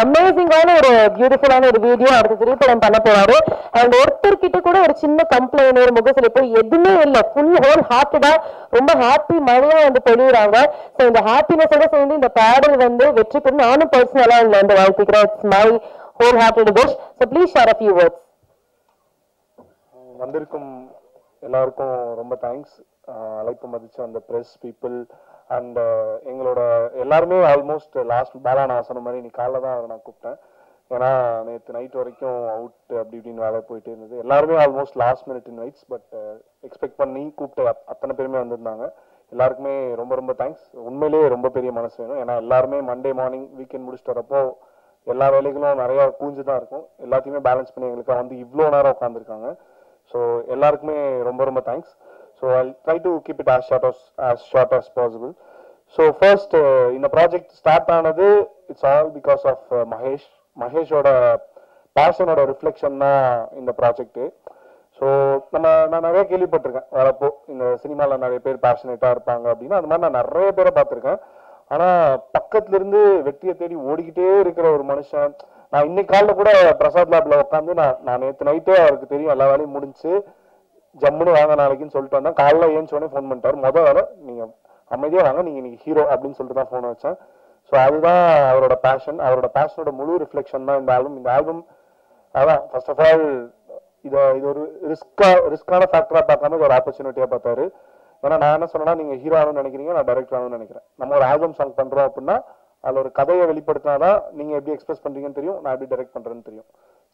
அமேசிங்கான ஒரு பியூட்டிஃபுல்லான ஒரு வீடியோ அடுத்த திரைப்படம் பண்ண போறாரு. அண்ட் ஒருத்தர்கிட்ட கூட ஒரு சின்ன கம்ப்ளைண்ட் ஒரு முகசிலிப்பு எதுவுமே இல்லை. ஃபுல் ஹோல் ஹார்ட்டடா ரொம்ப ஹாப்பி மழையா வந்து பொழியுறாங்க. ஸோ இந்த ஹாப்பினஸோட சேர்ந்து இந்த பாடல் வந்து வெற்றி பெறும் நானும் பர்சனலா இல்லை வந்து வாழ்த்துக்கிறேன். It's my whole hearted wish. So please share a few words. வந்திருக்கும் எல்லாருக்கும் ரொம்ப தேங்க்ஸ். அழைப்பு மதிச்சு அந்த ப்ரெஸ் பீப்புள் அண்ட் எங்களோட எல்லாருமே ஆல்மோஸ்ட் லாஸ்ட் பாலா நான் சொன்ன மாதிரி நீ காலைல தான் நான் கூப்பிட்டேன். ஏன்னா நேற்று நைட் வரைக்கும் அவுட் அப்படி இப்படின்னு வேலை போயிட்டு இருந்தது. எல்லாருமே almost last minute invites. But expect பண்ணி கூப்பிட்டு அத்தனை பேருமே வந்திருந்தாங்க. எல்லாருக்குமே ரொம்ப ரொம்ப தேங்க்ஸ். உண்மையிலேயே ரொம்ப பெரிய மனசு வேணும். ஏன்னா எல்லாருமே மண்டே மார்னிங் வீக்கெண்ட் முடிச்சுட்டு வரப்போ எல்லா வேலைகளும் நிறையா கூஞ்சு தான் இருக்கும். எல்லாத்தையுமே பேலன்ஸ் பண்ணி எங்களுக்கு வந்து இவ்வளோ நேரம் உட்காந்துருக்காங்க. ஸோ எல்லாருக்குமே ரொம்ப ரொம்ப thanks. So I'll try to keep it as short as possible. So first இந்த ப்ராஜெக்ட் ஸ்டார்ட் ஆனது இட்ஸ் ஆல் பிகாஸ் ஆஃப் மகேஷோட பேஷனோட ரிஃப்ளெக்ஷன் தான் இந்த ப்ராஜெக்ட்டு. ஸோ நான் நிறைய கேள்விப்பட்டிருக்கேன் வரப்போ இந்த சினிமாவில் நிறைய பேர் பேஷனேட்டாக இருப்பாங்க அப்படின்னு. அது மாதிரி நான் நிறைய பேரை பார்த்துருக்கேன். ஆனால் பக்கத்துல இருந்து வெற்றியை தேடி ஓடிக்கிட்டே இருக்கிற ஒரு மனுஷன். நான் இன்னைக்கு காலையில் கூட பிரசாத் லேப்ல உட்காந்து நான் நேற்று நைட்டே அவருக்கு தெரியும் எல்லா வேலையும் முடிஞ்சு ஜம்முன்னு வாங்க நாளைக்குன்னு சொல்லிட்டு வந்தேன். காலைல ஏஞ்சோடனே ஃபோன் பண்ணிட்டாரு. வேலை நீங்கள் அமைதியாக வாங்க, நீங்கள் இன்னைக்கு ஹீரோ அப்படின்னு சொல்லிட்டு தான் ஃபோன் வச்சேன். ஸோ அதுதான் அவரோட பேஷன். அவரோட பேஷனோட முழு ரிஃப்ளெக்ஷன் தான் இந்த ஆல்பம். இந்த ஆல்பம் அதான் ஃபர்ஸ்ட் ஆஃப் ஆல் இது ஒரு ரிஸ்கான ஃபேக்டராக பார்க்காம இது ஒரு ஆப்பர்ச்சுனிட்டியாக பார்த்தாரு. ஏன்னா நான் என்ன சொன்னேன்னா நீங்கள் ஹீரோ ஆகணும்னு நினைக்கிறீங்க, நான் டைரக்டர் ஆகணும்னு நினைக்கிறேன். நம்ம ஒரு ஆல்பம் சாங் பண்ணுறோம் அப்படின்னா அதில் ஒரு கதையை வெளிப்படுத்தினாதான் நீங்கள் எப்படி எக்ஸ்பிரஸ் பண்ணுறீங்கன்னு தெரியும், நான் எப்படி டைரக்ட் பண்ணுறேன்னு தெரியும்.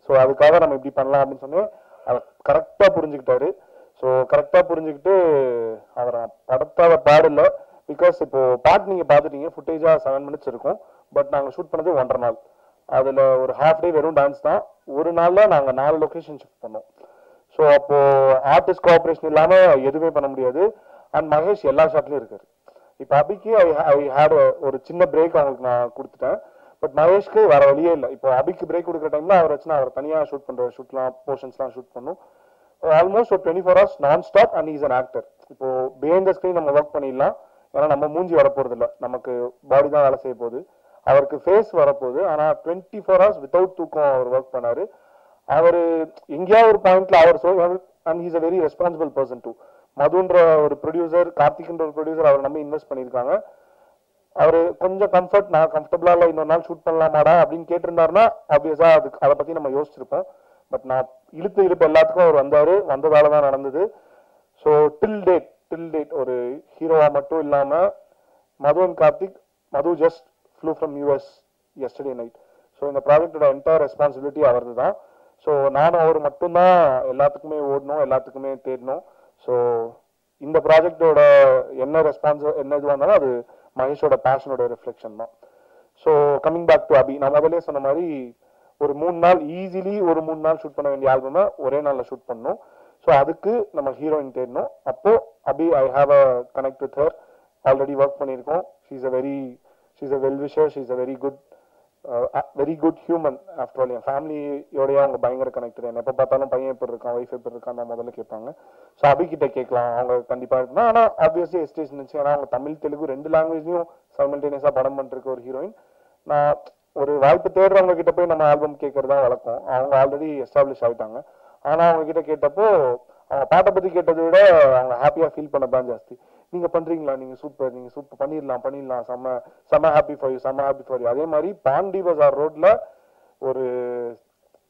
ஸோ அதுக்காக நம்ம இப்படி பண்ணலாம் அப்படின்னு சொன்னேன். அதை கரெக்டாக புரிஞ்சுக்கிட்டாரு. ஸோ கரெக்டாக புரிஞ்சுக்கிட்டு அவரை படத்தால் பாடல. பிகாஸ் இப்போ பாட்டு நீங்கள் பார்த்துட்டீங்க, ஃபுட்டேஜாக 7 minutes இருக்கும். பட் நாங்கள் ஷூட் பண்ணது 1.5 நாள். அதில் ஒரு ஹாஃப் டே வெறும் டான்ஸ் தான். ஒரு நாளில் நாங்கள் 4 லொக்கேஷன் ஷிஃப்ட் பண்ணோம். ஸோ அப்போ ஆர்டிஸ்ட் கோஆப்ரேஷன் இல்லாமல் எதுவுமே பண்ண முடியாது. அண்ட் மகேஷ் எல்லா ஷாட்லையும் இருக்காரு. இப்போ அபிக்கு ஐ ஹேட் ஒரு சின்ன பிரேக் அவங்களுக்கு நான் கொடுத்துட்டேன். பட் மகேஷ்க்கு வேற வழியே இல்லை. இப்போ அபிக்கு பிரேக் கொடுக்குற டைம்ல அவர் வச்சுன்னா அவர் தனியாக ஷூட் பண்ணுற போர்ஷன்ஸ்லாம் ஷூட் பண்ணும். ஆல்மோஸ்ட் ஒரு 24 hours நான் stop. And is an actor. இப்போ பிஹைண்ட் த ஸ்க்ரீன் நம்ம ஒர்க் பண்ணிடலாம். ஏன்னா நம்ம மூஞ்சி வரப்போறது இல்லை, நமக்கு பாடி தான் வேலை செய்ய போகுது. அவருக்கு ஃபேஸ் வரப்போகுது. ஆனால் 24 hours வித்தவுட் தூக்கம் அவர் ஒர்க் பண்ணாரு. அவர் எங்கேயாவது ஒரு பாயிண்ட்ல அவர் and he's a very responsible person too. மதுன்ற ஒரு ப்ரொடியூசர், கார்த்திக்ன்ற ஒரு ப்ரொடியூசர் அவர் நம்ம இன்வெஸ்ட் பண்ணியிருக்காங்க. அவர் கொஞ்சம் நான் கம்ஃபர்டபுளா இல்லை, இன்னொரு நாள் ஷூட் பண்ணலாமாடா அப்படின்னு கேட்டிருந்தாருன்னா ஆப்வியஸா அதை பத்தி நம்ம யோசிச்சிருப்போம். பட் நான் இழுப்பு எல்லாத்துக்கும் அவர் வந்ததால தான் நடந்தது. ஸோ டில் டேட் ஒரு ஹீரோவா மட்டும் இல்லாம Madhu and Karthik, Madhu just flew from US yesterday night. ஸோ இந்த ப்ராஜெக்டோட என்டையர் ரெஸ்பான்சிபிலிட்டி அவரது தான். ஸோ நானும் அவர் மட்டும்தான் எல்லாத்துக்குமே ஓடணும், எல்லாத்துக்குமே தேடணும். ஸோ இந்த ப்ராஜெக்டோட என்ன இதுவாக இருந்தாலும் அது மகேஷோட பேஷனோட ரிஃப்ளெக்ஷன் தான். ஸோ கம்மிங் பேக் டு அபி, நான் முதலே சொன்ன மாதிரி ஒரு 3 நாள் ஈஸிலி ஒரு 3 நாள் ஷூட் பண்ண வேண்டிய ஆல்பமை ஒரே நாளில் ஷூட் பண்ணணும். ஸோ அதுக்கு நம்ம ஹீரோயின் தேடணும். அப்போ Abhi I have a connect with her. Already work பண்ணியிருக்கோம். She's a well wisher, she's a very good human. After all என் ஃபேமிலியோடய அவங்க பயங்கர கனெக்டட். என்ன எப்போ பார்த்தாலும் பையன் எப்படி இருக்கான், ஒய்ஃப் எப்படி இருக்கான் தான் முதல்ல கேட்பாங்க. ஸோ அபி கிட்ட கேட்கலாம், அவங்க கண்டிப்பாக இருக்கணும். ஆனால் ஆப்வியஸ்லி எஸ்டேஷன் இருந்துச்சு. ஏன்னா அவங்க தமிழ் தெலுங்கு 2 லாங்குவேஜ்லையும் சைமல்டேனியஸாக படம் பண்ணிருக்க ஒரு ஹீரோயின். நான் ஒரு வாய்ப்பு தேடுறவங்க கிட்ட போய் நம்ம ஆல்பம் கேட்கறதா வழக்கம். அவங்க ஆல்ரெடி எஸ்டாப்ளிஷ் ஆகிட்டாங்க. ஆனால் அவங்க கிட்ட கேட்டப்போ அவங்க பாட்டை பற்றி கேட்டதை விட அவங்க ஹாப்பியாக ஃபீல் பண்ணதான் ஜாஸ்தி. நீங்கள் பண்ணுறீங்களா, நீங்கள் சூப்பர் பண்ணிடலாம், செம்ம ஹாப்பி ஃபார் யூ. அதே மாதிரி பாண்டி பஜார் ரோட்ல ஒரு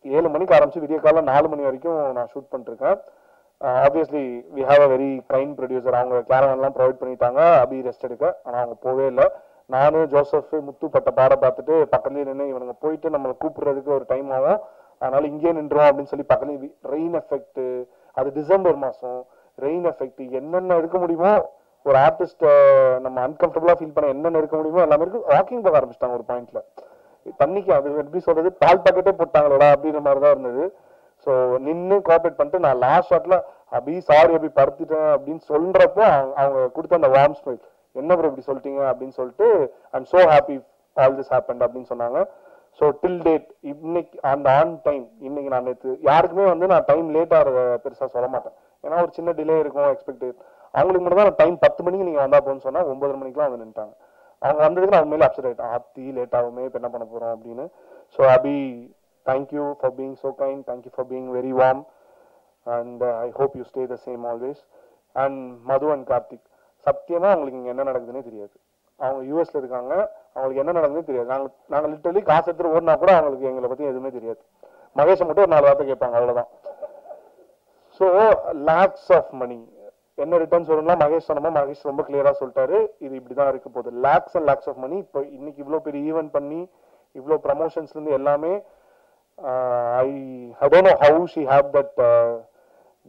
7 மணிக்கு ஆரம்பிச்சு விடிய காலம் 4 மணி வரைக்கும் நான் ஷூட் பண்ணிருக்கேன். Obviously we have a very kind producer. அவங்க கேரவன்லாம் ப்ரொவைட் பண்ணிட்டாங்க அபி ரெஸ்ட் எடுக்க. ஆனால் அவங்க போவே இல்லை. நானும் ஜோசப் முத்து பட்ட பாட பார்த்துட்டு பக்கத்துலேயே நின்று இவனுங்க போயிட்டு நம்மளை கூப்பிடுறதுக்கு ஒரு டைம் ஆகும், அதனால இங்கே நின்றோம் அப்படின்னு சொல்லி பக்கத்துலேயே ரெயின் எஃபெக்ட், அது டிசம்பர் மாதம், ரெயின் எஃபெக்ட் என்னென்ன இருக்க முடியுமோ ஒரு ஆர்டிஸ்ட நம்ம அன்கம்ஃபர்டபுளா ஃபீல் பண்ண என்னென்ன இருக்க முடியுமோ எல்லாமே இருக்கு. வாக்கிங் போக ஆரம்பிச்சிட்டாங்க ஒரு பாயிண்ட்ல. தண்ணிக்கு அது எப்படி சொல்றது, பால் பாக்கெட்டே போட்டாங்களோடா அப்படின்ற மாதிரி தான் இருந்தது. ஸோ நின்று கோஆப்ரேட் பண்ணிட்டு நான் லாஸ்ட் ஷாட்ல அபி சாரி அபி படுத்திட்டேன் அப்படின்னு சொல்றப்போ அவங்க கொடுத்த அந்த வார்ம் ஸ்மைல், என்ன ப்ரோ இப்படி சொல்லிட்டீங்க அப்படின்னு சொல்லிட்டு I'm so happy all this happened அப்படின்னு சொன்னாங்க. ஸோ டில் டேட் இன்னைக்கு அந்த ஆன் டைம், இன்னைக்கு நான் நேற்று யாருக்குமே நான் டைம் லேட் ஆகிற பெருசாக சொல்ல மாட்டேன். ஏன்னா ஒரு சின்ன டிலே இருக்கும் எக்ஸ்பெக்டட். அவங்களுக்கு மட்டும் தான் டைம் 10 மணிக்கு நீங்கள் வந்தா போன்னு சொன்னால் 9:30 மணிக்கெலாம் வந்து நின்ட்டாங்க. அவங்க வந்ததுக்கு நான் உண்மையிலே அப்செட் ஆகிட்டேன். ஆத்தி லேட் ஆகுமே இப்போ என்ன பண்ண போகிறோம் அப்படின்னு. So Abhi, thank you for being so kind, thank you for being very warm, and I hope you stay the same always. And Madhu and Karthik, சத்தியமா அவங்களுக்கு இங்கே என்ன நடக்குதுன்னே தெரியாது. அவங்க யூஎஸ்ல இருக்காங்க, அவங்களுக்கு என்ன நடக்குதுன்னே தெரியாது. நாங்கள் லிட்டரலி காசு எடுத்துட்டு ஓடினா கூட அவங்களுக்கு எங்களை பற்றி எதுவுமே தெரியாது. மகேஷை மட்டும் ஒரு 4 வார்த்தை கேட்பாங்க, அவ்வளோதான். ஸோ லேக்ஸ் ஆஃப் மணி என்ன ரிட்டர்ன்ஸ் வரும்னா, மகேஷ் சொன்னோமா, மகேஷ் ரொம்ப கிளியரா சொல்லிட்டாரு, இது இப்படிதான் இருக்க போகுது. Lakhs and lakhs of money. இப்போ இன்னைக்கு இவ்வளோ பெரிய ஈவென்ட் பண்ணி இவ்வளோ ப்ரமோஷன்ஸ்ல இருந்து எல்லாமே, I don't know how she have that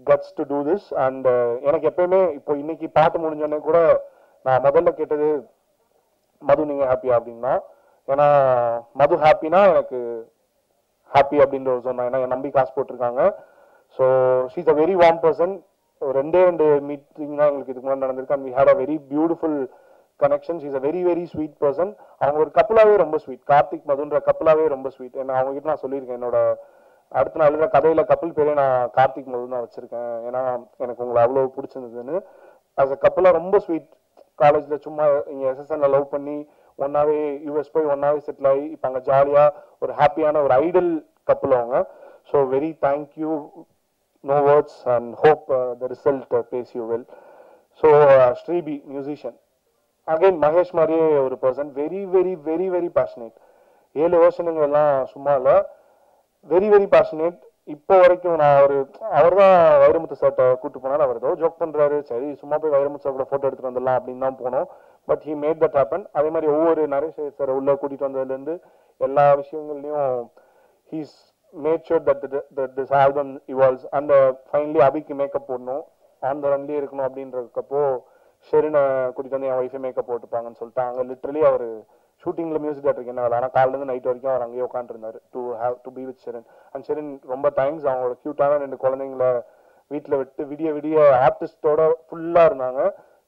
cuts to do this. And எனக்கு எப்பயுமே இப்போ இன்னைக்கு பாட்டு முடிஞ்சோடனே கூட நான் முதல்ல கேட்டது, மது நீங்க ஹாப்பியா அப்படின்னா. ஏன்னா மது ஹாப்பினா எனக்கு ஹாப்பி அப்படின்ற ஒரு சொன்னா, ஏன்னா என் நம்பி காசு போட்டிருக்காங்க. So she is a very warm person. ரெண்டு மீட்டிங் தான் எங்களுக்கு இதுக்கு முன்னாடி நடந்திருக்கு. And we had a very beautiful connection. She is a very very sweet person. அவங்க ஒரு கப்பலாவே ரொம்ப ஸ்வீட். கார்த்திக் மதுன்ற கப்பலாவே ரொம்ப ஸ்வீட். ஏன்னா அவங்க கிட்ட நான் சொல்லியிருக்கேன், என்னோட அடுத்த நாள் எழுதுற கதையில கப்பல் பேரே நான் கார்த்திக் மது தான் வச்சிருக்கேன். ஏன்னா எனக்கு உங்களை அவ்வளோ பிடிச்சிருந்ததுன்னு. அஸ் அ கப்பலா ரொம்ப ஸ்வீட். காலேஜ்ல சும்மா இங்க எஸ்எஸ்என்ல லவ் பண்ணி ஒன்னாவே யூஎஸ் போய் ஒன்னாவே செட்டில் ஆகி இப்போ அங்கே ஜாலியா ஒரு ஹாப்பியான ஒரு ஐடல் கப்பல் அவங்க. So very thank you, no words, and hope the result pays you well. So Sribi, musician, again Mahesh mariye ஒரு person, very very very very passionate. 7 வருஷங்க எல்லாம் சும்மா இல்ல, வெரி வெரி passionate. இப்போ வரைக்கும் நான் அவர் தான் வைரமுத்து சார்ட்ட கூட்டு போனாரு. அவர் ஏதோ ஜோக் பண்றாரு, சரி சும்மா போய் வைரமுத்து சார் கூட போட்டோ எடுத்துட்டு வந்துடலாம் அப்படின்னு தான் போனோம். But he made that happen. அதே மாதிரி ஒவ்வொரு நரேஷ் சார் உள்ள கூட்டிட்டு வந்ததுல இருந்து எல்லா விஷயங்கள்லயும் he's made sure that this album evolves. And finally அபிக்கு மேக்கப் போடணும், ஆன் த ரன்லயே இருக்கணும் அப்படின்றதுக்கப்போ ஷெரினை கூட்டிட்டு வந்து என் ஒய்ஃபை மேக்கப் போட்டுப்பாங்கன்னு சொல்லிட்டாங்க. லிட்டரலி அவர் ஷூட்டிங்ல மியூசிக் டேரக்டருக்கு என்ன வேலை, ஆனால் காலிலேருந்து நைட் வரைக்கும் அவர் அங்கேயே உட்காந்துருந்தாரு to be with Sherin. And Sherin ரொம்ப தேங்க்ஸ். அவங்களோட கியூட்டான 2 குழந்தைங்கள வீட்டில் விட்டு விடிய விடிய ஆர்டிஸ்டோட ஃபுல்லாக இருந்தாங்க.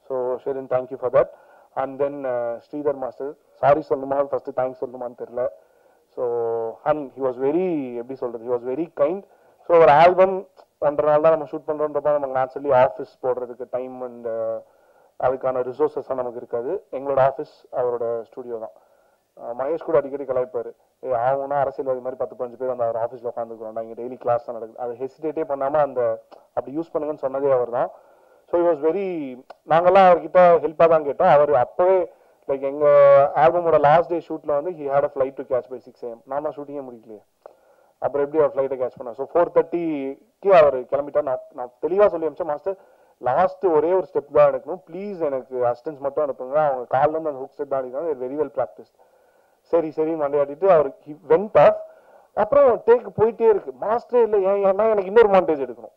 So Sherin, thank you for that. And then Sridhar master, sorry சொல்லணுமா ஃபர்ஸ்ட் தேங்க்ஸ் சொல்லணுமான்னு தெரியல. So and he was very, எப்படி சொல்றது, he was very kind. So ஒரு ஆல்பம் 1.5 நாள் தான் நம்ம ஷூட் பண்ணுறோன்றப்ப நமக்கு நேச்சுரலி ஆஃபீஸ் போடுறதுக்கு டைம் அண்ட் அதுக்கான ரிசோர்ஸஸ்லாம் நமக்கு இருக்காது. எங்களோட ஆஃபீஸ் அவரோட ஸ்டுடியோ தான். மகேஷ் கூட அடிக்கடி கலாய்ப்பாரு, ஆகும்னா அரசியல்வாதி மாதிரி 10-15 பேர் அந்த அவர் ஆஃபீஸில் உட்காந்துக்கிறோம், இங்கே டெய்லி கிளாஸ் தான் நடக்குது. அதை ஹெசிடேட்டே பண்ணாமல் அப்படி யூஸ் பண்ணுங்கன்னு சொன்னதே அவர் தான். ஸோ ஹி வாஸ் வெரி, நாங்கள்லாம் அவர்கிட்ட ஹெல்ப்பாக தான் கேட்டோம். அவர் அப்போவே லைக் எங்க ஆல்பமோட லாஸ்ட் டே ஷூட்ல வந்து he had a flight to catch by 6 AM. நான் ஷூட்டிங்கே முடிக்கலையே, அப்புறம் எப்படி அவர் ஃபிளைட்டை கேட்ச் பண்ணா. ஸோ 4:30க்கு அவர் கிளம்பிட்டா. நான் தெளிவாக சொல்லி அனுப்பிச்சேன், மாஸ்டர் லாஸ்ட் ஒரே ஒரு ஸ்டெப் தான் எடுக்கணும், ப்ளீஸ் எனக்கு அசிஸ்டன்ஸ் மட்டும் அனுப்புங்க. அவங்க காலில் இருந்து அந்த ஹுக் ஸ்டெப் தான் அடிக்கிறாங்க, வெரி வெல் ப்ராக்டிஸ். சரி சரி மண்டையாட்டிட்டு அவர் வெண்ட் ஆஃப். அப்புறம் டேக் போயிட்டே இருக்கு. மாஸ்டரே இல்லை, ஏன்னா எனக்கு இன்னொரு மாண்டேஜ் எடுக்கணும்,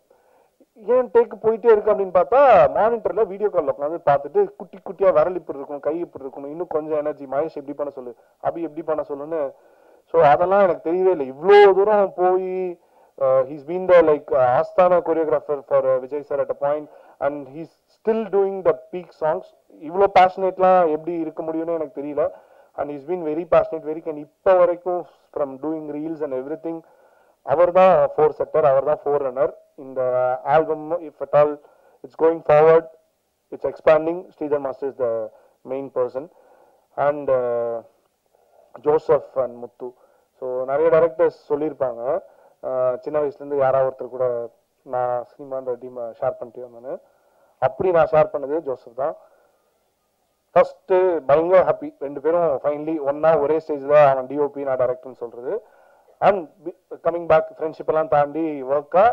ஏன் டேக்கு போயிட்டே இருக்கு அப்படின்னு பார்த்தா மானிட்டர்ல வீடியோ கால் உட்காந்து பார்த்துட்டு குட்டி குட்டியா விரல் இப்படி இருக்கும், கை இப்படி இருக்கும், இன்னும் கொஞ்சம் எனர்ஜி, மகேஷ் எப்படி பண்ண சொல்லு, அபி எப்படி பண்ண சொல்லுன்னு. ஸோ அதெல்லாம் எனக்கு தெரியவே இல்லை. இவ்வளோ தூரம் போய் ஹீஸ் பீன் த லைக் ஆஸ்தான choreographer for Vijay sir at a point, and he's still doing the peak songs. இவ்வளோ பேஷனேட்லாம் எப்படி இருக்க முடியும்னு எனக்கு தெரியல. And he's been very passionate, very keen. இப்போ வரைக்கும் from doing reels and everything அவர் தான் 4 செட்டர், அவர் தான் 4 ரன்னர். இந்த album if at all it's going forward, it's expanding, Sridhar master is the main person. And Joseph and Muthu. So நிறைய directors சொல்லியிருப்பாங்க, சின்ன வயசுலேருந்து யாராவது ஒருத்தர் கூட நான் சினிமான்ற டீம் ஷேர் பண்ணிட்டு வந்தேன்னு. அப்படி நான் ஷேர் பண்ணது ஜோசப் தான். ஃபர்ஸ்ட் பயங்கர ஹாப்பி, 2 பேரும் ஃபைனலி ஒன்னா ஒரே ஸ்டேஜ்ல அவன் டிஓபி நான் டைரக்டர்னு சொல்றது. அண்ட் கமிங் பேக் ஃப்ரெண்ட்ஷிப் எல்லாம் தாண்டி ஒர்க்கா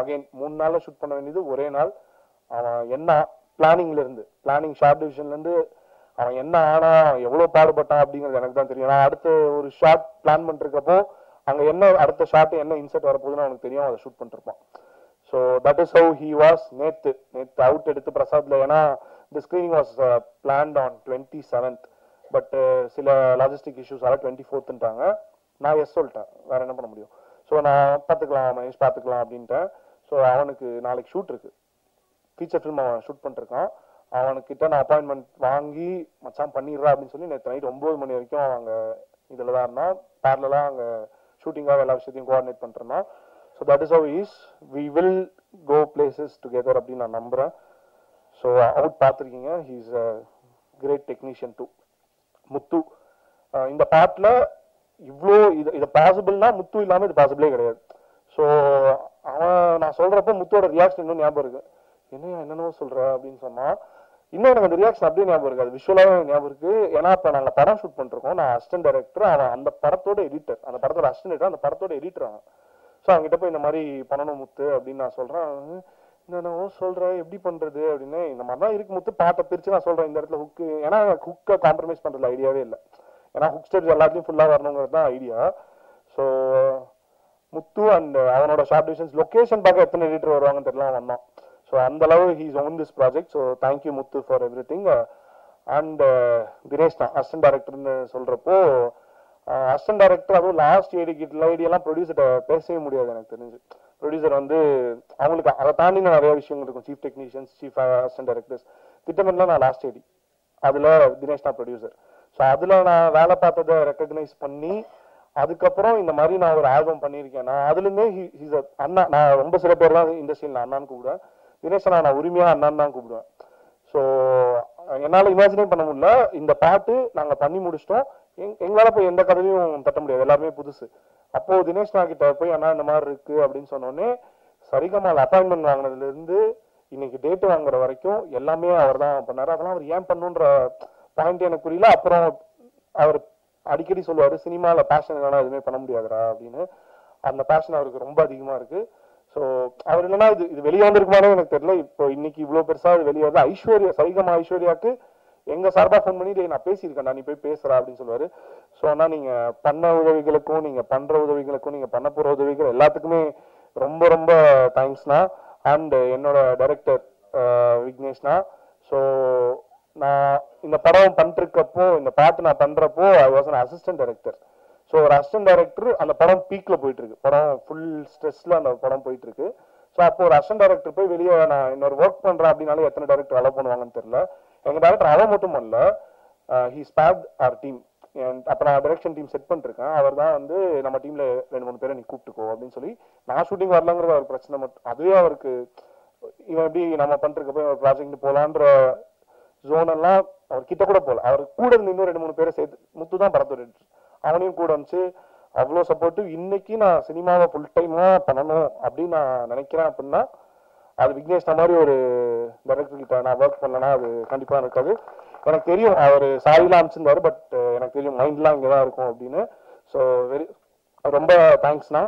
அகைன் 3 நாள்ல ஷூட் பண்ண வேண்டியது ஒரே நாள். அவன் என்ன பிளானிங் ஷார்ட் டிவிஷன்ல இருந்து அவன் என்ன ஆனா எவ்வளவு பாடுபட்டான் அப்படிங்கிறது எனக்கு தான் தெரியும். நான் அடுத்த ஒரு ஷார்ட் பிளான் பண்ணிருக்கப்போ அங்க என்ன அடுத்த ஷார்ட் என்ன இன்சர்ட் வரப்போகுதுன்னு அவனுக்கு தெரியும், அதை ஷூட் பண்ணிருப்பான். So that is how he was. நேத்து அவுட் எடுத்து பிரசாத்ல, ஏன்னா இந்த screening was planned on 27th, but சில லாஜிஸ்டிக் இஷ்யூஸால 24th. நான் எஸ் சொல்லிட்டேன், வேற என்ன பண்ண முடியும். ஸோ நான் பார்த்துக்கலாம் மகேஷ் பார்த்துக்கலாம் அப்படின்ட்டேன். ஸோ அவனுக்கு நாளைக்கு ஷூட் இருக்கு, ஃபீச்சர் ஃபிலிம் அவன் ஷூட் பண்ணிருக்கான். அவனுக்கிட்ட நான் அப்பாயின்மெண்ட் வாங்கி மச்சான் பண்ணிடுறா அப்படின்னு சொல்லி நேற்று நைட் 9 மணி வரைக்கும் அவங்க இதில் தான் இருந்தான். பேரலாக அங்கே ஷூட்டிங்காக எல்லா விஷயத்தையும் கோஆர்டினேட் பண்ணிருந்தான். So that is how is we will go places together அப்படின்னு நான் நம்புகிறேன். ஸோ அவுட் பார்த்துருக்கீங்க, he is a great technician too. Muthu இந்த பாட்டில் இவ்வளோ இது பாசிபிள்னா முத்து இல்லாமல் இது பாசிபிளே கிடையாது. ஸோ அவன் நான் சொல்றப்ப முத்தோட ரியாக்ஷன் இன்னும் ஞாபகம் இருக்கு. என்னென்னவோ சொல்ற அப்படின்னு சொன்னா இன்னும் எனக்கு அந்த ரியாக்ஷன் அப்படியே ஞாபகம் இருக்கு. அது விஷுவலாவே ஞாபகம் இருக்கு. ஏன்னா இப்ப நாங்க படம் ஷூட் பண்ணிருக்கோம். நான் அசிஸ்டன்ட் டைரக்டர், அவன் அந்த படத்தோட எடிட்டர், அந்த படத்தோட அசிஸ்டன்ட், அந்த படத்தோட எடிட்டர் அவன். ஸோ அவங்ககிட்ட போய் இந்த மாதிரி பண்ணணும் முத்து அப்படின்னு நான் சொல்றேன். என்னென்னவோ சொல்றேன், எப்படி பண்றது அப்படின்னு. இந்த மாதிரி தான் இருக்கு முத்து, பாட்டை பிரிச்சு நான் சொல்றேன் இந்த இடத்துல ஹுக்கு. ஏன்னா ஹுக்கை காம்ப்ரமைஸ் பண்றதுல ஐடியாவே இல்லை. ஏன்னா ஹுக் ஸ்டெப்ஸ் எல்லாத்தையும் ஃபுல்லா வரணுங்கிறது தான் ஐடியா. ஸோ முத்து அண்ட் அவனோட ஷார்ட் டிவிஷன்ஸ் லொகேஷன் பார்க்க எத்தனை எடிட்டர் வருவாங்கன்னு தெரியல, வந்தான். ஸோ அந்த அளவு he's own this project. So thank you Muthu for every thing. And Dinesh தான் அசிஸ்டன்ட் டைரக்டர்னு சொல்றப்போ, அசிஸ்டன்ட் டைரக்டர் அதுவும் லாஸ்ட் ஐடியெல்லாம் ப்ரொடியூசர்கிட்ட பேசவே முடியாது எனக்கு தெரிஞ்சு. ப்ரொடியூசர் வந்து அவங்களுக்கு அதை தாண்டி நிறைய விஷயங்கள் இருக்கும். Chief technicians, chief assistant directors, திட்டமிடலாம். நான் லாஸ்ட் ஐடி, அதுல தினேஷ் தான் ப்ரொடியூசர். ஸோ அதுல நான் வேலை பார்த்ததை ரெக்கக்னைஸ் பண்ணி அதுக்கப்புறம் இந்த மாதிரி நான் ஒரு ஆல்பம் பண்ணியிருக்கேன். நான் அதுலேருந்தே அண்ணா, நான் ரொம்ப சில பேர் தான் இண்டஸ்ட்ரியில் நான் அண்ணான்னு கூப்பிடுவேன். தினேஷ் நான் உரிமையா அண்ணான்னு தான் கூப்பிடுவேன். ஸோ என்னால் இமேஜினே பண்ண முடியல. இந்த பாட்டு நாங்கள் பண்ணி முடிச்சிட்டோம். எங்களால் போய் எந்த கதையும் தட்ட முடியாது, எல்லாருமே புதுசு. அப்போ தினேஷ் கிட்ட போய் அண்ணா இந்த மாதிரி இருக்கு அப்படின்னு சொன்னோடனே சரிகமால் அப்பாயின்மெண்ட் வாங்கினதுல இருந்து இன்னைக்கு டேட்டு வாங்குற வரைக்கும் எல்லாமே அவர் தான் பண்ணாரு. அதெல்லாம் அவர் ஏன் பண்ணுன்ற பாயிண்ட் எனக்கு புரியல. அப்புறம் அவர் அடிக்கடி சொல்லுவாரு, சினிமால பேஷன் இல்லைனா எதுவுமே பண்ண முடியாதுடா அப்படின்னு. அந்த பேஷன் அவருக்கு ரொம்ப அதிகமா இருக்கு. ஸோ அவர் இல்லைன்னா இது வெளியே வந்திருக்குமானே எனக்கு தெரியல. இப்போ இன்னைக்கு இவ்வளவு பெருசா அது வெளியே வருது. ஐஸ்வர்யா, சரிகமா ஐஸ்வர்யாவுக்கு எங்க சார்பா ஃபோன் பண்ணி நான் பேசியிருக்கேன், நீ போய் பேசுறா அப்படின்னு சொல்லுவாரு. ஸோ ஆனா நீங்க பண்ண உதவிகளுக்கும், நீங்க பண்ற உதவிகளுக்கும், நீங்க பண்ண போற உதவிகள் எல்லாத்துக்குமே ரொம்ப ரொம்ப தேங்க்ஸ்ண்ணா. அண்ட் என்னோட டைரக்டர் விக்னேஷ்னா. ஸோ நான் இந்த படம் பண்ணிருக்கப்போ, இந்த பாட்டு நான் பண்றப்போ I was an assistant director. So ஒரு அசிஸ்டன்ட் டைரக்டர், அந்த படம் பீக்ல போயிட்டு இருக்கு, படம் ஃபுல் ஸ்ட்ரெஸ்ல அந்த படம் போயிட்டு இருக்கு. ஸோ அப்போ ஒரு அசிஸ்டன்ட் டைரக்டர் போய் வெளியே நான் இன்னொரு ஒர்க் பண்றேன் அப்படின்னாலே எத்தனை டைரக்டர் அலோவ் பண்ணுவாங்கன்னு தெரியல. எங்க டைரக்டர் அலோவ் மட்டும் பண்ணல, ஹி ஸ்பேப்ட் அவர் டீம். அப்போ நான் டைரக்ஷன் டீம் செட் பண்ணிருக்கேன். அவர் தான் வந்து நம்ம டீம்ல 2-3 பேரை நீ கூப்பிட்டுக்கோ அப்படின்னு சொல்லி. நான் ஷூட்டிங் வரலங்கிறது அவர் பிரச்சனை மட்டும். அதுவே அவருக்கு இவன் எப்படி நம்ம பண்ணிருக்க போய் ஒரு ப்ராஜெக்ட் போலான்ற ஜோன் எல்லாம் அவர் கிட்ட கூட போல. அவர் கூட இருந்து இன்னும் 2-3 பேரை சேர்த்து, முத்து தான் படத்தோட எடிட்டர், அவனையும் கூட வந்துச்சு. அவ்வளோ சப்போர்ட்டிவ். இன்னைக்கு நான் சினிமாவை ஃபுல் டைமா பண்ணணும் அப்படின்னு நான் நினைக்கிறேன் அப்படின்னா அது விக்னேஷ் மாதிரி ஒரு டைரக்டர் கிட்ட நான் ஒர்க் பண்ணலன்னா அது கண்டிப்பா இருக்காது. எனக்கு தெரியும் அவர் சாரிலாம் அனுப்பிச்சிருந்தாரு, பட் எனக்கு தெரியும் மைண்ட்லாம் இங்கதான் இருக்கும் அப்படின்னு. ஸோ ரொம்ப தேங்க்ஸ்ண்ணா.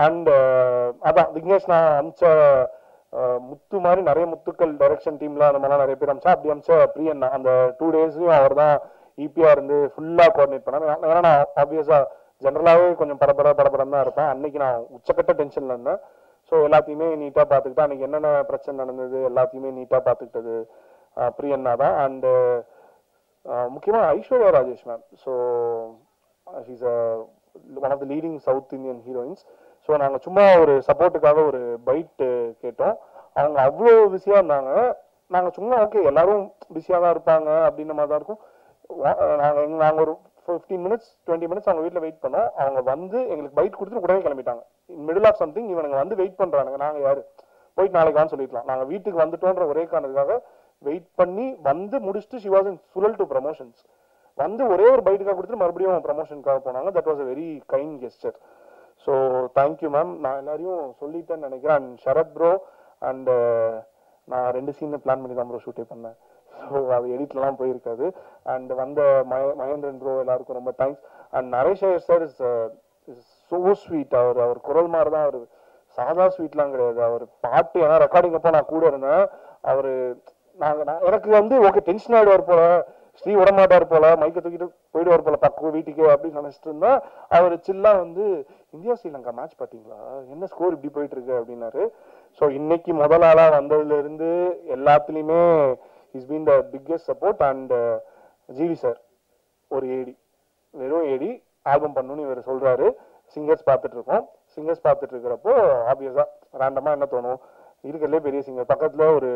அண்ட் அதான் விக்னேஷ் நான் அனுப்பிச்ச முத்து மாதிரி நிறைய முத்துக்கள் டைரக்ஷன் டீம்ல அந்த மாதிரிலாம் நிறைய பேர் அமிச்சா. அப்படி அமிச்ச பிரியண்ணா அந்த 2 டேஸ்லயும் அவர் தான் ஈபியா இருந்து ஃபுல்லா கோஆர்டினேட் பண்ணாரு. ஏன்னா நான் ஆப்வியஸா ஜென்ரலாவே கொஞ்சம் படபடம் தான் இருப்பேன். அன்னைக்கு நான் உச்சக்கட்ட டென்ஷன்ல இருந்தேன். ஸோ எல்லாத்தையுமே நீட்டா பார்த்துக்கிட்டா, அன்னைக்கு என்னென்ன பிரச்சனை நடந்தது எல்லாத்தையுமே நீட்டா பார்த்துக்கிட்டது பிரியண்ணா தான். அண்ட் முக்கியமா Aishwarya Rajesh ma'am. So he's one of the leading south Indian heroines. So நாங்கள் சும்மா ஒரு சப்போர்ட்டுக்காக ஒரு பைட் கேட்டோம். அவங்க அவ்வளோ பிஸியாக இருந்தாங்க. நாங்கள் சும்மா ஓகே எல்லாரும் பிஸியாக தான் இருப்பாங்க அப்படின்ற மாதிரி தான் இருக்கும். நாங்கள் ஒரு 15 minutes 20 minutes அவங்க வீட்டில் வெயிட் பண்ணோம். அவங்க வந்து எங்களுக்கு பைட் கொடுத்துட்டு உடனே கிளம்பிட்டாங்க. மிடில் ஆஃப் சம்திங் இவனுங்க வந்து வெயிட் பண்ணுறாங்க. நாங்கள் யாரு போயிட்டு நாளைக்கு வான்னு சொல்லிக்கலாம். நாங்கள் வீட்டுக்கு வந்துட்டோன்ற ஒரே காரணத்துக்காக வெயிட் பண்ணி வந்து முடிச்சுட்டு she was in full to promotions வந்து ஒரே ஒரு பைட்டுக்காக கொடுத்துட்டு மறுபடியும் ப்ரமோஷனுக்காக போனாங்க. That was a very kind gesture. So thank you ma'am. நான் எல்லாரையும் சொல்லிட்டேன்னு நினைக்கிறேன். அண்ட் ஷரத் ப்ரோ அண்ட் நான் 2 சீன் பிளான் பண்ணி தான் ப்ரோ ஷூட்டே பண்ணேன். ஸோ அது எடிட்லாம் போயிருக்காது. அண்ட் வந்த மகேந்திரன் ப்ரோ எல்லாருக்கும் ரொம்ப thanks. And Naresh sir is so sweet. அவர் குரல் மாதிரி தான். அவர் சாதா ஸ்வீட்லாம் கிடையாது. அவர் பாட்டு ஏன்னா ரெக்கார்டிங் அப்போ நான் கூட இருந்தேன். அவர் எனக்கு வந்து ஓகே டென்ஷன் ஆகிடுவார் போல, ஸ்ரீ விடமாட்டார் போல, மைக்கை தூக்கிட்டு போயிடுவார் போல பக்கம் வீட்டுக்கு அப்படின்னு நினைச்சிட்டு இருந்தா, அவர் சில்லா வந்து இந்தியா ஸ்ரீலங்கா மேட்ச் பார்த்தீங்களா, என்ன ஸ்கோர் இப்படி போயிட்டு இருக்கு அப்படின்னாரு. ஸோ இன்னைக்கு முதல் ஆளா வந்ததுல இருந்து எல்லாத்துலயுமே is been the biggest support. And GV sir ஒரு ஏடி, வெறும் ஏடி ஆல்பம் பண்ணணும்னு இவர் சொல்றாரு. சிங்கர்ஸ் பார்த்துட்டு இருக்கோம். சிங்கர்ஸ் பார்த்துட்டு இருக்கிறப்போ ஆப்வியஸா ரேண்டமா என்ன தோணும், இருக்கிறதுலே பெரிய சிங்கர் பக்கத்துல ஒரு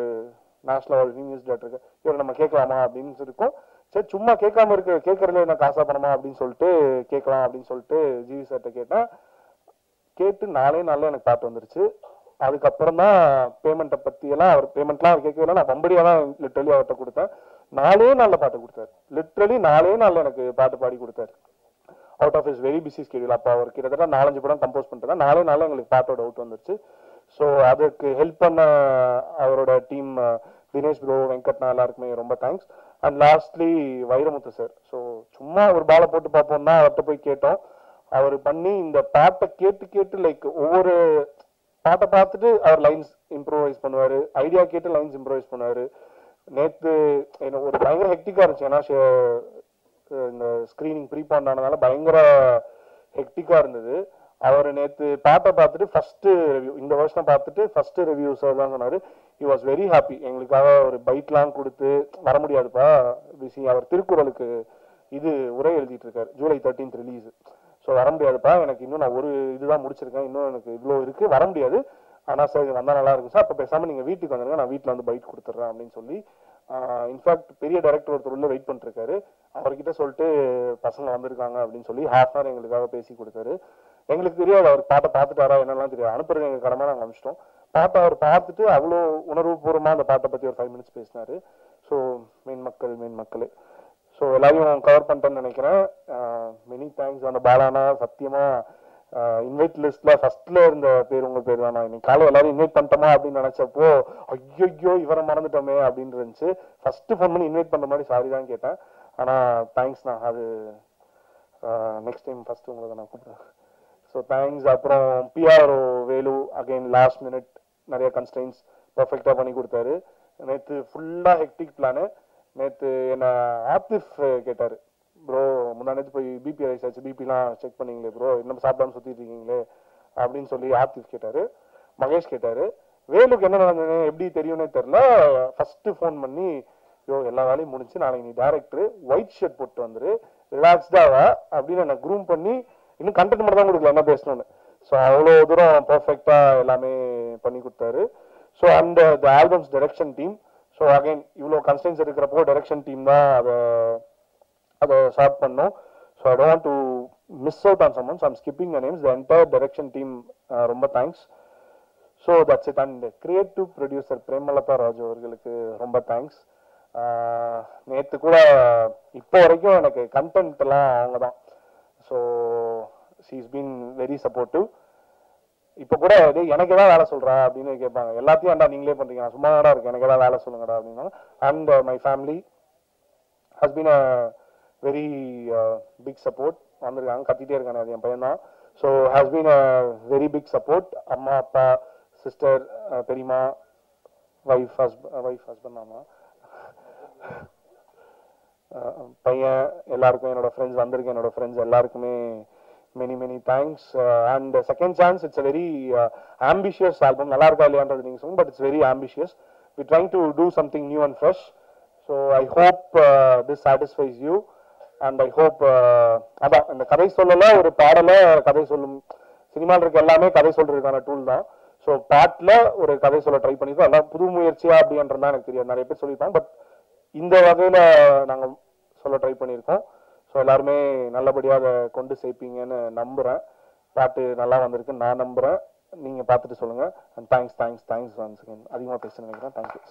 நேஷனல் அவார்டு நியூஸ் டேரக்டர் இருக்கு, இவர் நம்ம கேட்கலாமா அப்படின்னு இருக்கும். சரி சும்மா கேட்காம இருக்கு, கேட்கறதுல என்ன காசா பணமா அப்படின்னு சொல்லிட்டு கேட்கலாம் அப்படின்னு சொல்லிட்டு ஜிவி சார்ட்ட கேட்டேன். கேட்டு 4 நாள்ல எனக்கு பாட்டு வந்துருச்சு. அதுக்கப்புறம் தான் பேமெண்ட்டை பத்தி எல்லாம் அவர் பேமெண்ட்லாம் அவர் கேட்கவே இல்லை. நான் பம்படியா தான் லிட்ரலி அவர்கிட்ட கொடுத்தேன். 4 நாள்ல பாட்டு கொடுத்தாரு. லிட்ரலி 4 நாள்ல எனக்கு பாட்டு பாடி கொடுத்தாரு. Out of is very busy schedule. அப்போ அவர் கிட்டத்தட்ட 4-5 படம் கம்போஸ் பண்ணிட்டு தான் 4 நாளில் எங்களுக்கு பாட்டோட அவுட் வந்துருச்சு. ஸோ அதுக்கு ஹெல்ப் பண்ண அவரோட டீம் தினேஷ் ப்ரோ, வெங்கட்னா எல்லாருக்குமே ரொம்ப thanks. And lastly Vairamuthu sir. So சும்மா ஒரு பாலை போட்டு பார்ப்போம்னா அவர்கிட்ட போய் கேட்டோம். அவர் பண்ணி இந்த பாட்டை கேட்டு லைக் ஒவ்வொரு பாட்டை பார்த்துட்டு அவர் லைன்ஸ் இம்ப்ரோவைஸ் பண்ணுவார், ஐடியா கேட்டு லைன்ஸ் இம்ப்ரோவைஸ் பண்ணுவார். நேற்று எனக்கு ஒரு பயங்கர ஹெக்டிக்காக இருந்துச்சு. ஏன்னா இந்த ஸ்க்ரீனிங் ப்ரீபாண்ட் ஆனதுனால பயங்கர ஹெக்டிக்காக இருந்தது. அவர் நேற்று பாட்டை பார்த்துட்டு ஃபர்ஸ்ட் ரிவ்யூ, இந்த வருஷம் பார்த்துட்டு ஃபர்ஸ்ட் ரிவ்யூஸ் தான் சொன்னார். He was very happy. எங்களுக்காக ஒரு பைட்லாம் கொடுத்து வர முடியாதுப்பா பிஸி, அவர் திருக்குறளுக்கு இது உரை எழுதிட்டு இருக்காரு, ஜூலை 13th ரிலீஸ். ஸோ வர முடியாதுப்பா, எனக்கு இன்னும் நான் ஒரு இதுதான் முடிச்சிருக்கேன், இன்னும் எனக்கு இவ்வளோ இருக்கு, வர முடியாது. ஆனால் சார் இது வந்தால் நல்லா இருக்கும் சார், அப்போ பேசாமல் நீங்கள் வீட்டுக்கு வந்துருங்க, நான் வீட்டில் வந்து பைட் கொடுத்துட்றேன் அப்படின்னு சொல்லி இன்ஃபேக்ட் பெரிய டைரக்டர் ஒருத்தர் உள்ள வெயிட் பண்ணிருக்காரு. அவர்கிட்ட சொல்லிட்டு பசங்க வந்திருக்காங்க அப்படின்னு சொல்லி ஹாஃப் அன் ஹவர் எங்களுக்காக பேசி கொடுத்தாரு. எங்களுக்கு தெரியாது அவர் பாட்டை பார்த்துட்டாரா என்னெல்லாம் தெரியாது, அனுப்புறது எங்கள் கடமை, நாங்கள் அனுப்பிச்சிட்டோம். பாட்டை அவர் பார்த்துட்டு அவ்வளோ உணர்வுபூர்வமாக அந்த பாட்டை பற்றி ஒரு 5 minutes பேசினாரு. ஸோ மெயின் மக்கள் ஸோ எல்லாரையும் கவர் பண்ணிட்டேன்னு நினைக்கிறேன். Many thanks. அந்த பாலானா சத்தியமா இன்வைட் லிஸ்ட்ல ஃபர்ஸ்ட்ல இருந்த பேர் உங்க பேர் தான். இன்னைக்கு காலை எல்லாரும் இன்வைட் பண்ணிட்டோமா அப்படின்னு நினைச்சப்போ ஐயோ இவரை மறந்துட்டோமே அப்படின்னு இருந்துச்சு. ஃபர்ஸ்ட் ஃபோன் பண்ணி இன்வைட் பண்ற மாதிரி சாரி தான் கேட்டேன். ஆனா தேங்க்ஸ்ண்ணா, அது நெக்ஸ்ட் டைம் ஃபர்ஸ்ட் உங்களுக்கு நான் கூப்பிடுறேன். So thanks. அப்புறம் PRO Velu again last minute நிறைய கன்ஸ்டன்ஸ் பர்ஃபெக்டா பண்ணி கொடுத்தாரு. நேற்று ஃபுல்லா ஹெக்டிக் பிளானு. நேற்று என்ன ஆத்திஃப் கேட்டாரு, ப்ரோ முன்னாடி போய் பிபி ரைஸ் ஆச்சு, பிபிலாம் செக் பண்ணீங்களே ப்ரோ, இன்னும் சாப்பிடாம சுத்திட்டு இருக்கீங்களே அப்படின்னு சொல்லி ஆத்திஃப் கேட்டாரு. மகேஷ் கேட்டாரு. வேலுக்கு என்ன நடந்தது எப்படி தெரியும்னே தெரியல. ஃபர்ஸ்ட் ஃபோன் பண்ணி எல்லா வேலையும் முடிச்சு நாளைக்கு நீ டேரக்டர் ஒயிட் ஷர்ட் போட்டு வந்துரு, ரிலாக்ஸ்டாவா அப்படின்னு என்ன குரூம் பண்ணி இன்னும் கண்டென்ட் மட்டும் தான் கொடுக்கல என்ன பேசணும்னு. ஸோ அவ்வளோ தூரம் பர்ஃபெக்டா எல்லாமே பண்ணி கொடுத்தாரு. ஸோ அந்த albums direction team. So again இவ்வளோ கன்ஸ்டன்ஸ் இருக்கிறப்போ டைரக்ஷன் டீம் தான் அதை ஷார்ட் பண்ணோம். So I don't to miss out on someone, so I'm skipping the names. The entire direction team ரொம்ப thanks. So that's it. And creative producer Premalatha Raju அவர்களுக்கு ரொம்ப thanks. நேற்று கூட இப்போ வரைக்கும் எனக்கு கண்டென்ட் எல்லாம் அவங்க தான். So she is been very supportive. இப்போ கூட எனக்கு ஏதாவது வேலை சொல்றா அப்படின்னு கேட்பாங்க, எல்லாத்தையும் ஏன்டா நீங்களே பண்றீங்க, நான் சும்மா தான் இருக்கேன், எனக்கு ஏதாவது வேலை சொல்லுங்கடா அப்படின்னா. And my family has been a very big support. வந்திருக்காங்க, கத்திட்டே இருக்காங்க, அது என் பையன் தான். So has been a very big support. அம்மா, அப்பா, சிஸ்டர், பெரியம்மா, ஹஸ்பண்ட், அம்மா, பையன், எல்லாருக்கும் என்னோட ஃப்ரெண்ட்ஸ் வந்திருக்கேன், என்னோட ஃப்ரெண்ட்ஸ் எல்லாருக்குமே many thanks. And second chance, it's a very ambitious album. நல்லா இருக்கா இல்லையான்றது நீங்க சொல்லுங்க, but it's very ambitious. We're trying to do something new and fresh. So I hope this satisfies you. And I hope அதான் இந்த கதை சொல்லல ஒரு பாடல கதை சொல்லும் சினிமாவில் இருக்க எல்லாமே கதை சொல்றதுக்கான டூல் தான். ஸோ பாட்டில் ஒரு கதை சொல்ல ட்ரை பண்ணிருக்கோம். எல்லாம் புது முயற்சியா அப்படின்றதான் எனக்கு தெரியாது, நிறைய பேர் சொல்லியிருப்பாங்க, பட் இந்த வகையில நாங்கள் சொல்ல ட்ரை பண்ணியிருக்கோம். ஸோ எல்லாருமே நல்லபடியாக அதை கொண்டு சேர்ப்பீங்கன்னு நம்புகிறேன். பாட்டு நல்லா வந்திருக்குன்னு நான் நம்புகிறேன். நீங்கள் பார்த்துட்டு சொல்லுங்கள். And thanks once again. அதிகமாக பேச நினைக்கிறேன். தேங்க்யூ.